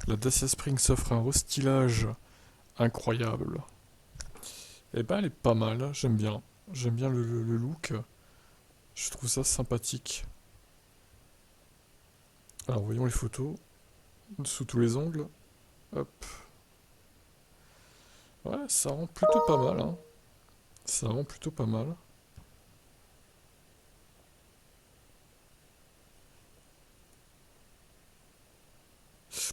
La Dacia Spring s'offre un restylage incroyable. Eh ben, elle est pas mal, j'aime bien. J'aime bien le look. Je trouve ça sympathique. Alors, voyons les photos. Sous tous les angles. Hop. Ouais, ça rend plutôt pas mal, hein. Ça rend plutôt pas mal.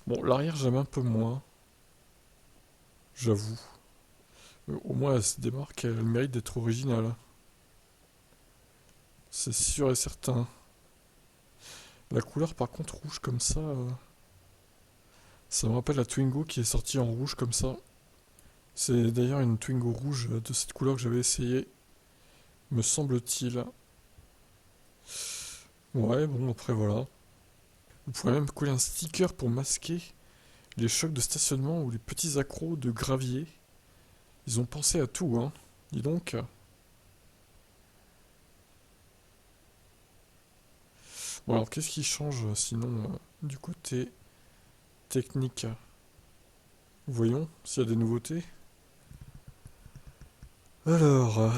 Bon, l'arrière, j'aime un peu moins, j'avoue. Mais au moins, elle se démarque, elle mérite d'être originale. C'est sûr et certain. La couleur, par contre, rouge comme ça me rappelle la Twingo qui est sortie en rouge comme ça. C'est d'ailleurs une Twingo rouge de cette couleur que j'avais essayé, me semble-t-il. Ouais, bon, après voilà. Vous pourrez même coller un sticker pour masquer les chocs de stationnement ou les petits accros de gravier. Ils ont pensé à tout, hein. Dis donc. Bon, alors qu'est-ce qui change sinon du côté technique? Voyons s'il y a des nouveautés. Alors,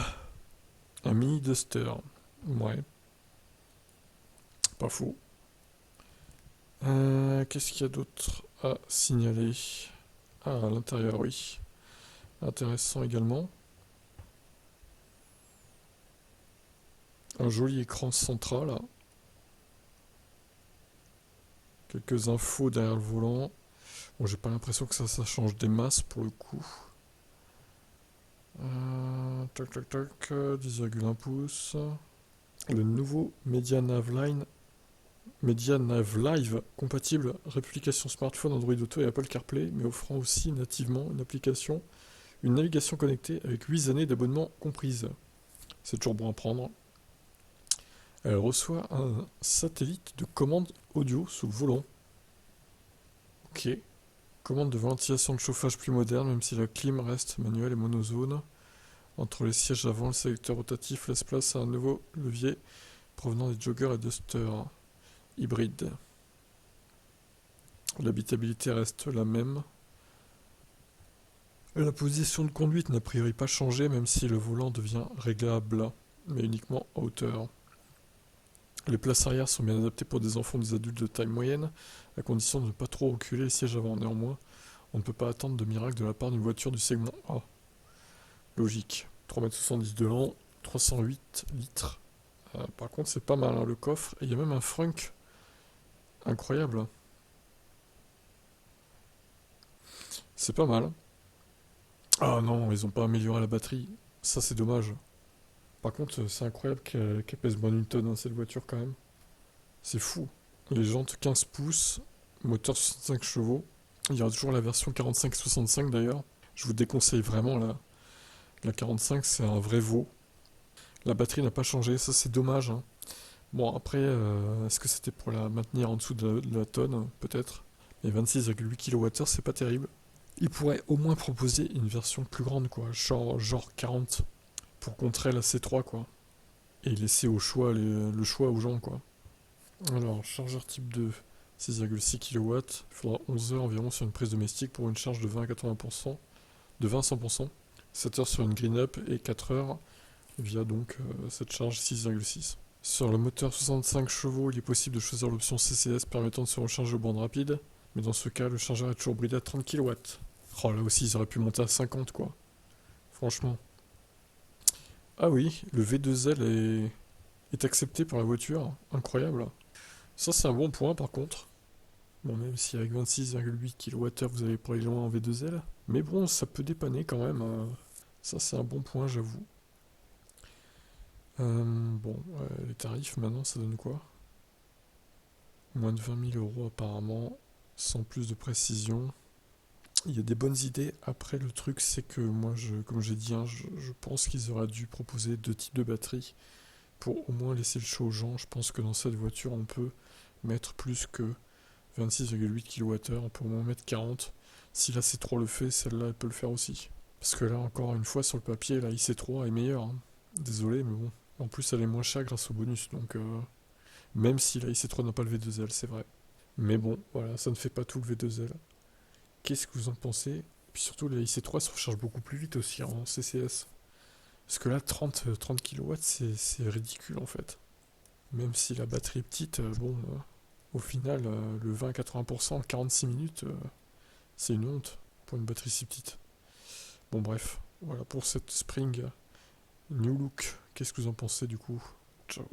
un mini duster. Ouais, pas faux. Qu'est-ce qu'il y a d'autre à signaler? Ah, à l'intérieur, oui. Intéressant également. Un joli écran central. Quelques infos derrière le volant. Bon, j'ai pas l'impression que ça change des masses pour le coup. Tac tac tac, 10,1 pouces. Le nouveau Media Nav Live, compatible réplication smartphone, Android Auto et Apple CarPlay, mais offrant aussi nativement une navigation connectée avec 8 années d'abonnement comprises. C'est toujours bon à prendre. Elle reçoit un satellite de commande audio sous le volant. Ok. Commande de ventilation de chauffage plus moderne, même si la clim reste manuelle et monozone. Entre les sièges avant, le sélecteur rotatif laisse place à un nouveau levier provenant des joggers et dusters hybrides. L'habitabilité reste la même. La position de conduite n'a a priori pas changé, même si le volant devient réglable, mais uniquement en hauteur. Les places arrière sont bien adaptées pour des enfants ou des adultes de taille moyenne, à condition de ne pas trop reculer les sièges avant. Néanmoins, on ne peut pas attendre de miracle de la part d'une voiture du segment A. Logique. 3,70 m de long, 308 litres. Par contre, c'est pas mal, hein, le coffre. Et il y a même un frunk incroyable. C'est pas mal. Ah non, ils ont pas amélioré la batterie. Ça, c'est dommage. Par contre, c'est incroyable qu'elle pèse moins d'une tonne, hein, cette voiture, quand même. C'est fou. Les jantes 15 pouces, moteur 65 chevaux. Il y aura toujours la version 45-65 d'ailleurs. Je vous déconseille vraiment la 45, c'est un vrai veau. La batterie n'a pas changé, ça c'est dommage, hein. Bon, après, est-ce que c'était pour la maintenir en dessous de la tonne? Peut-être. Mais 26,8 kWh, c'est pas terrible. Il pourrait au moins proposer une version plus grande, quoi. Genre 40, pour contrer la C3, quoi. Et laisser au choix le choix aux gens, quoi. Alors, chargeur type 2, 6,6 kW. Il faudra 11 heures environ sur une prise domestique pour une charge de 20 à 80%, de 20 à 100%. 7 heures sur une green up et 4 heures via donc cette charge 6,6. Sur le moteur 65 chevaux, il est possible de choisir l'option CCS permettant de se recharger aux bornes rapides, mais dans ce cas, le chargeur est toujours bridé à 30 kW. Oh, là aussi, ils auraient pu monter à 50, quoi. Franchement. Ah oui, le V2L est accepté par la voiture. Incroyable. Ça, c'est un bon point, par contre. Bon, même si avec 26,8 kWh, vous allez pas aller loin en V2L. Mais bon, ça peut dépanner quand même. Ça, c'est un bon point, j'avoue. Bon, les tarifs, maintenant, ça donne quoi? Moins de 20 000 euros apparemment, sans plus de précision. Il y a des bonnes idées. Après, le truc, c'est que moi, comme j'ai dit, hein, je pense qu'ils auraient dû proposer deux types de batteries pour au moins laisser le choix aux gens. Je pense que dans cette voiture, on peut mettre plus que 26,8 kWh, on peut au moins mettre 40. Si la C3 le fait, celle-là, elle peut le faire aussi. Parce que là, encore une fois, sur le papier, la IC3 est meilleure, hein. Désolé, mais bon. En plus, elle est moins chère grâce au bonus, donc même si la IC3 n'a pas le V2L, c'est vrai. Mais bon, voilà, ça ne fait pas tout le V2L. Qu'est-ce que vous en pensez? Et puis surtout, les IC3 se rechargent beaucoup plus vite aussi en CCS. Parce que là, 30 kW, c'est ridicule en fait. Même si la batterie est petite, au final, le 20-80% en 46 minutes, c'est une honte pour une batterie si petite. Bon, bref, voilà pour cette Spring New Look. Qu'est-ce que vous en pensez du coup? Ciao.